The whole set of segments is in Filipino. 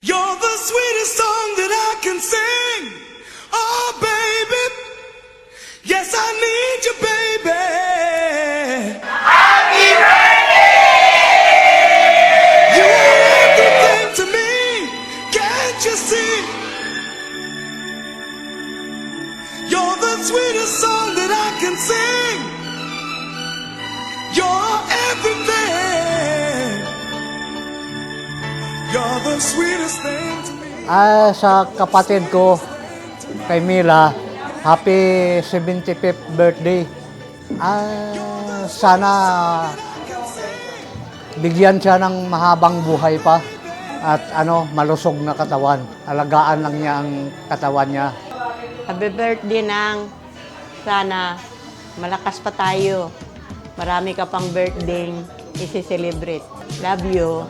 You're the sweetest song that I can sing. Oh, baby. Yes, I need you, baby. Happy birthday! You are everything to me. Can't you see? You're the sweetest song that I can sing. You're everything. You're the sweetest thing to me. Sa kapatid ko, kay Mila, happy 75th birthday. Sana bigyan siya ng mahabang buhay pa at malusog na katawan. Alagaan lang niya ang katawan niya. Happy birthday nang. Sana malakas pa tayo. Marami ka pang birthday isi-celebrate. Love you.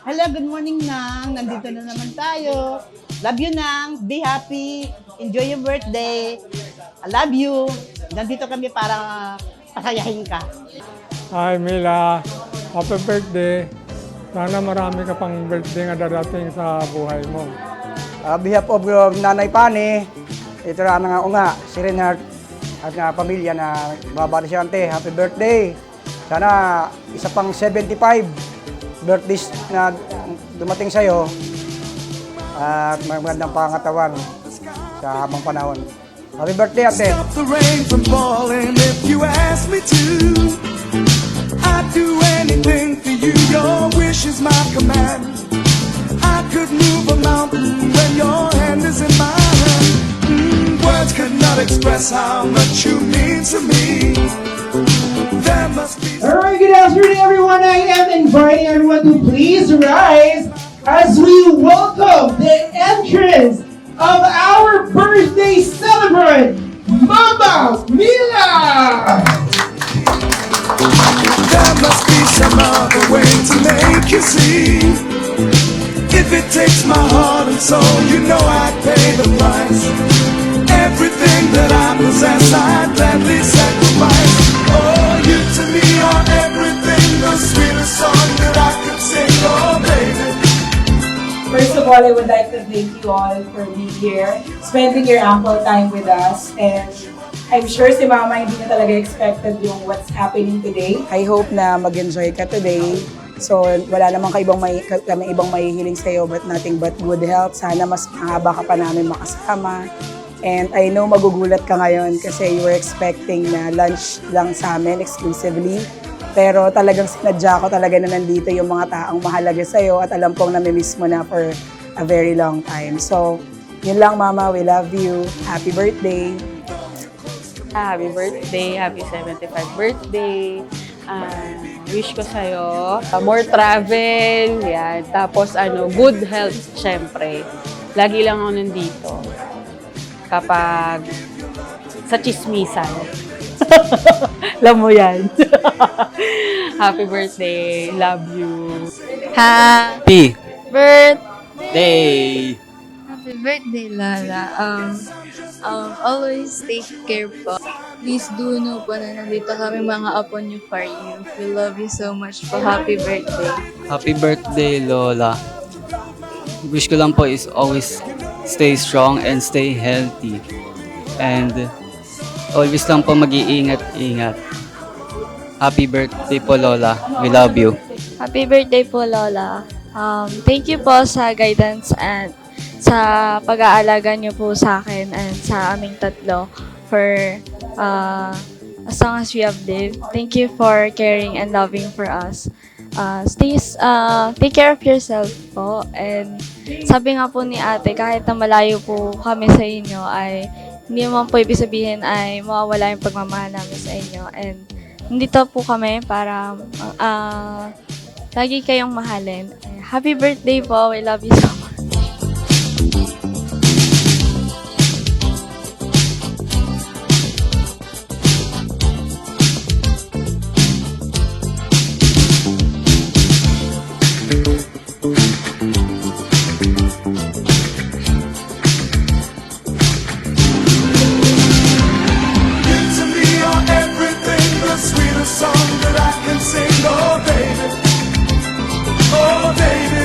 Hello, good morning, Nang. Nandito na naman tayo. Love you, Nang. Be happy. Enjoy your birthday. I love you. Nandito kami para pasayahin ka. Hi Mila, happy birthday. Sana marami ka pang birthday nga darating sa buhay mo. Behalf of Nanay Pani, ito na nga nga, si Renard at nga pamilya na babalisyante. Happy birthday. Sana isa pang 75 birthdays na dumating sa'yo at magandang pangatawan sa habang panahon. Happy birthday, ate! Stop the rain from falling if you ask me to. I'd do anything for you, your wish is my command. I could move a mountain when your hand is in my hand. Words cannot express how much you mean to me. There must be... Alright, good afternoon everyone. I am inviting everyone to please rise as we welcome the entrance of our birthday celebrant, Mama Mila! There must be some other way to make you see. If it takes my heart and soul, you know I'd pay the price. Everything that I possess, I'd gladly sacrifice. Oh, you to me are everything, the sweetest song that I could sing. Oh, baby. First of all, I would like to thank you all for being here, spending your ample time with us, and I'm sure si Mama hindi na talaga expected yung what's happening today. I hope na mag-enjoy ka today. So, wala namang kami ibang mahihiling sa'yo, but nothing but good health. Sana mas mahaba ka pa namin makasama. And I know magugulat ka ngayon kasi you were expecting na lunch lang sa amin exclusively. Pero talagang sinadya ko talaga na nandito yung mga taong mahalaga sa'yo at alam kong namimiss mo na for a very long time. So, yun lang, Mama. We love you. Happy birthday. Happy birthday. Happy 75th birthday. Wish ko sa'yo more travel. Yan. Tapos good health, syempre. Lagi lang ako nandito. Kapag sa chismisan. Alam mo yan. Happy birthday. Love you. Happy birthday! Happy birthday, Lola. Always take care po. Please do know po na nandito kami mga apo niyo for you. We love you so much po. Happy birthday. Happy birthday, Lola. Wish ko lang po is always stay strong and stay healthy. And always lang po mag-iingat-ingat. Happy birthday po, Lola. We love you. Happy birthday po, Lola. Thank you po sa guidance and sa pag-aalaga niyo po sa akin and sa aming tatlo for as long as we have lived. Thank you for caring and loving for us. Take care of yourself po. And sabi nga po ni ate, kahit na malayo po kami sa inyo, ay hindi naman po ibig sabihin ay mawawala yung pagmamahal namin sa inyo. And nandito po kami para lagi kayong mahalin. Happy birthday po. We love you so much. Song that I can sing, oh baby, oh baby.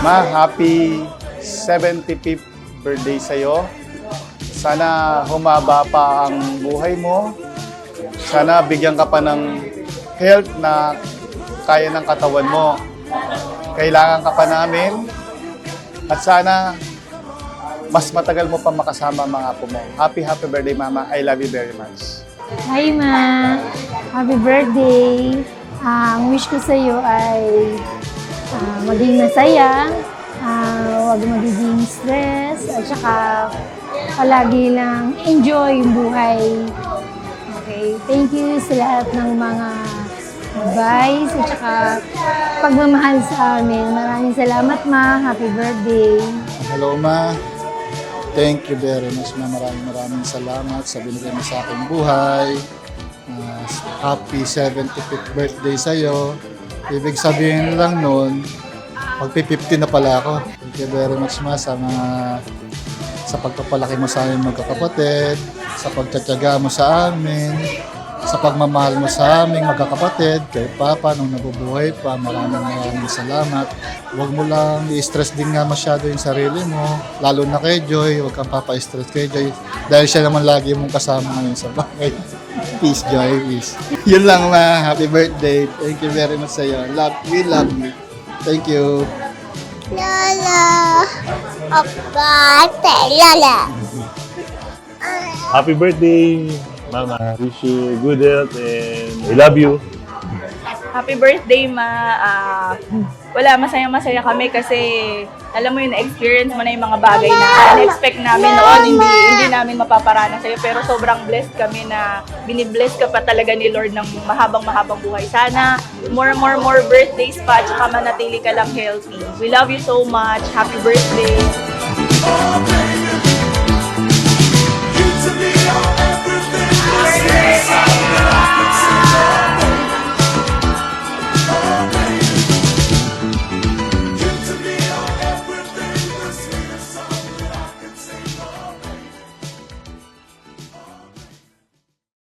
Ma, happy 75th birthday sa'yo. Sana humaba pa ang buhay mo. Sana bigyan ka pa ng health na kaya ng katawan mo. Kailangan ka pa namin. At sana mas matagal mo pa makasama ang mga apo mo. Happy birthday, Mama. I love you very much. Hi, Ma! Happy birthday! Ang wish ko sa iyo ay maging masaya, huwag magiging stress, at saka palagi lang enjoy yung buhay. Okay, thank you sa lahat ng mga advice at saka pagmamahal sa amin. Maraming salamat, Ma. Happy birthday! Hello, Ma. Thank you very much, Ma. Maraming salamat sa binigay mo sa aking buhay. Happy 75th birthday sa'yo. Ibig sabihin lang nun, magpi-50 na pala ako. Thank you very much, Ma, sa pagpapalaki mo sa amin magkakapatid, sa pagtsatsaga mo sa amin, sa pagmamahal mo sa aming magkakapatid, kay Papa nung nabubuhay pa. Maraming salamat. Huwag mo lang i-stress din nga masyado yung sarili mo, lalo na kay Joy. Huwag kang papa-stress kay Joy dahil siya naman lagi mong kasama ngayon sa bahay. Peace, Joy, peace. Yun lang, Ma. Happy birthday. Thank you very much sa'yo. We love you. Thank you. Lola. Lola. Happy birthday, Mama. Wish you good health and I love you. Happy birthday, Ma. Masaya-masaya kami kasi alam mo yun, na-experience mo na yung mga bagay na na-expect namin noon, hindi namin mapaparanas sa'yo. Pero sobrang blessed kami na binibless ka pa talaga ni Lord ng mahabang buhay. Sana more birthdays pa at saka manatili ka lang healthy. We love you so much. Happy birthday.